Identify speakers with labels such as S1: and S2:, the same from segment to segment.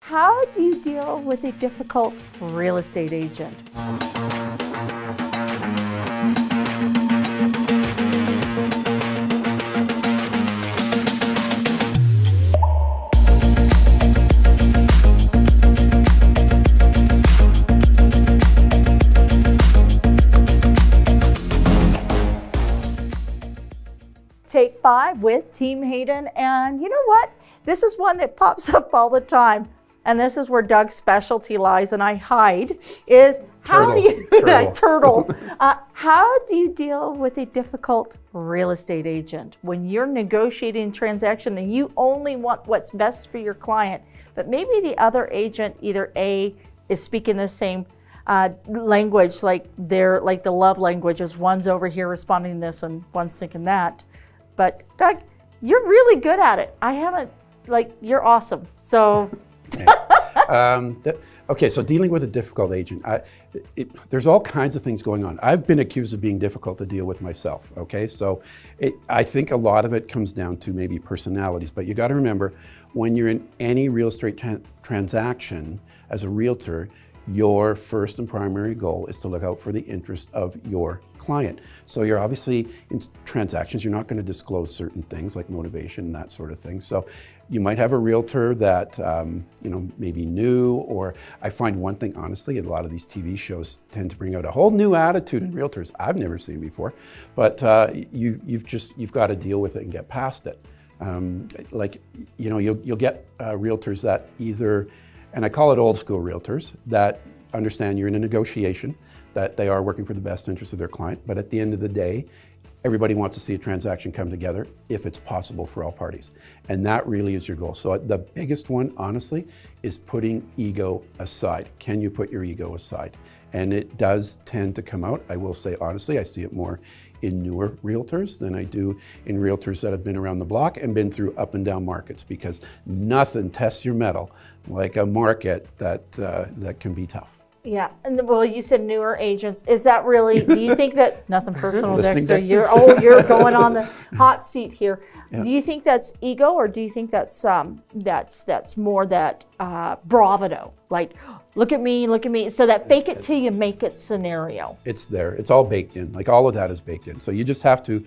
S1: How do you deal with a difficult real estate agent? Take 5 with Team Hayden, and you know what? This is one that pops up all the time, and this is where Doug's specialty lies, and I hide, is how do you, turtle. How do you deal with a difficult real estate agent when you're negotiating a transaction and you only want what's best for your client, but maybe the other agent either A, is speaking the same language, like the love languages, one's over here responding this and one's thinking that. But Doug, you're really good at it. You're awesome. So.
S2: Okay, so dealing with a difficult agent, there's all kinds of things going on. I've been accused of being difficult to deal with myself, okay? So I think a lot of it comes down to maybe personalities, but you gotta remember, when you're in any real estate transaction as a realtor, your first and primary goal is to look out for the interest of your client. So you're obviously, in transactions, you're not going to disclose certain things like motivation and that sort of thing. So you might have a realtor that maybe new, or I find one thing, honestly, a lot of these TV shows tend to bring out a whole new attitude in realtors I've never seen before, but you've got to deal with it and get past it. You'll get realtors that either, and I call it old school realtors, that understand you're in a negotiation, that they are working for the best interest of their client, but at the end of the day, everybody wants to see a transaction come together if it's possible for all parties. And that really is your goal. So the biggest one, honestly, is putting ego aside. Can you put your ego aside? And it does tend to come out. I will say, honestly, I see it more in newer realtors than I do in realtors that have been around the block and been through up and down markets, because nothing tests your mettle like a market that can be tough.
S1: Yeah, and well, you said newer agents. Is that really? Do you think that nothing personal, Dexter? You're going on the hot seat here. Yeah. Do you think that's ego, or do you think that's more that bravado? Like, look at me. So that fake it till you make it scenario.
S2: It's there. It's all baked in. Like, all of that is baked in. So you just have to,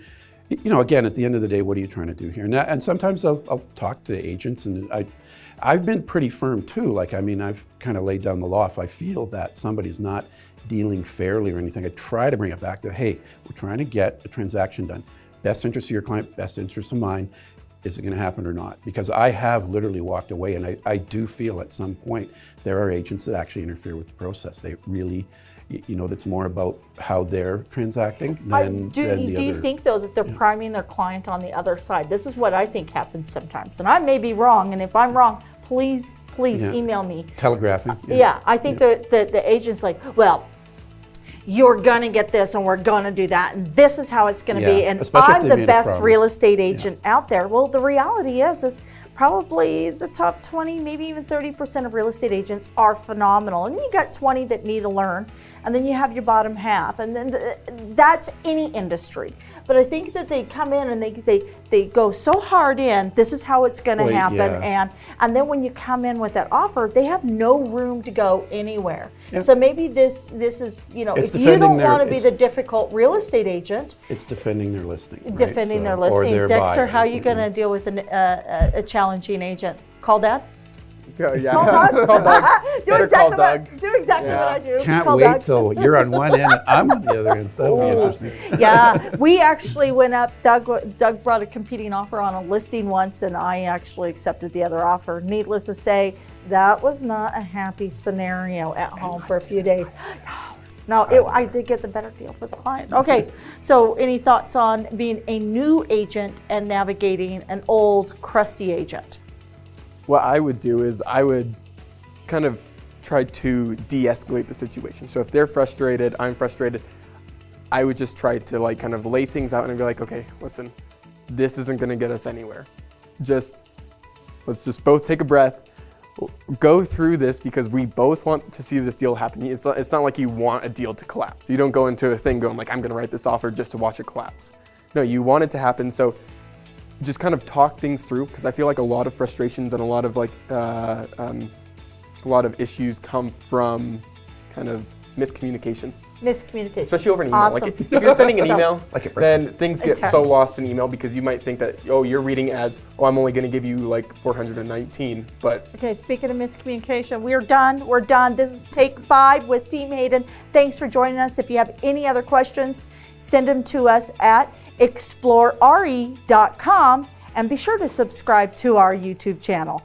S2: again, at the end of the day, what are you trying to do here? And sometimes I'll talk to agents, and I've been pretty firm too. I've kind of laid down the law. If I feel that somebody's not dealing fairly or anything, I try to bring it back to, hey, we're trying to get a transaction done. Best interest of your client, best interest of mine. Is it going to happen or not? Because I have literally walked away, and I do feel at some point there are agents that actually interfere with the process. They really, that's more about how they're transacting than the other.
S1: Do you think, though, that they're priming their client on the other side? This is what I think happens sometimes, and I may be wrong, and if I'm wrong, please email me.
S2: Telegraphing.
S1: I think that the agent's like, well, you're going to get this and we're going to do that and this is how it's going to be, and I'm the best real estate agent out there. Well, the reality is probably the top 20, maybe even 30% of real estate agents are phenomenal, and you got 20 that need to learn, and then you have your bottom half, and then that's any industry. But I think that they come in and they go so hard in, this is how it's going to happen, and then when you come in with that offer, they have no room to go anywhere. Yeah. So maybe this is, if you don't want to be the difficult real estate agent,
S2: it's defending their listing.
S1: Defending their listing. Dexter, how are you going to deal with a challenging agent? Call Dad?
S3: Yeah.
S1: Call Doug.
S3: Call Doug.
S1: Do exactly what I do.
S2: Can't
S1: Call
S2: wait
S1: Doug.
S2: till you're on one end and I'm on the other end. That'll be interesting.
S1: Yeah, we actually went up. Doug brought a competing offer on a listing once, and I actually accepted the other offer. Needless to say, that was not a happy scenario at home for a few days. No, I did get the better deal for the client. Okay, so any thoughts on being a new agent and navigating an old, crusty agent?
S3: What I would do is I would kind of try to de-escalate the situation. So if they're frustrated, I'm frustrated, I would just try to kind of lay things out and be like, okay, listen, this isn't going to get us anywhere. Let's just both take a breath, go through this, because we both want to see this deal happen. It's not like you want a deal to collapse. You don't go into a thing going like, I'm going to write this offer just to watch it collapse. No, you want it to happen. So just kind of talk things through, because I feel like a lot of frustrations and a lot of a lot of issues come from kind of miscommunication.
S1: Miscommunication.
S3: Especially over an email.
S1: Awesome.
S3: Like if you're sending an email, then things get so
S1: text.
S3: lost in email because you might think that, oh, you're reading as, oh, I'm only going to give you like 419, but.
S1: Okay, speaking of miscommunication, we're done. We're done. This is Take 5 with Team Hayden. Thanks for joining us. If you have any other questions, send them to us at explorere.com and be sure to subscribe to our YouTube channel.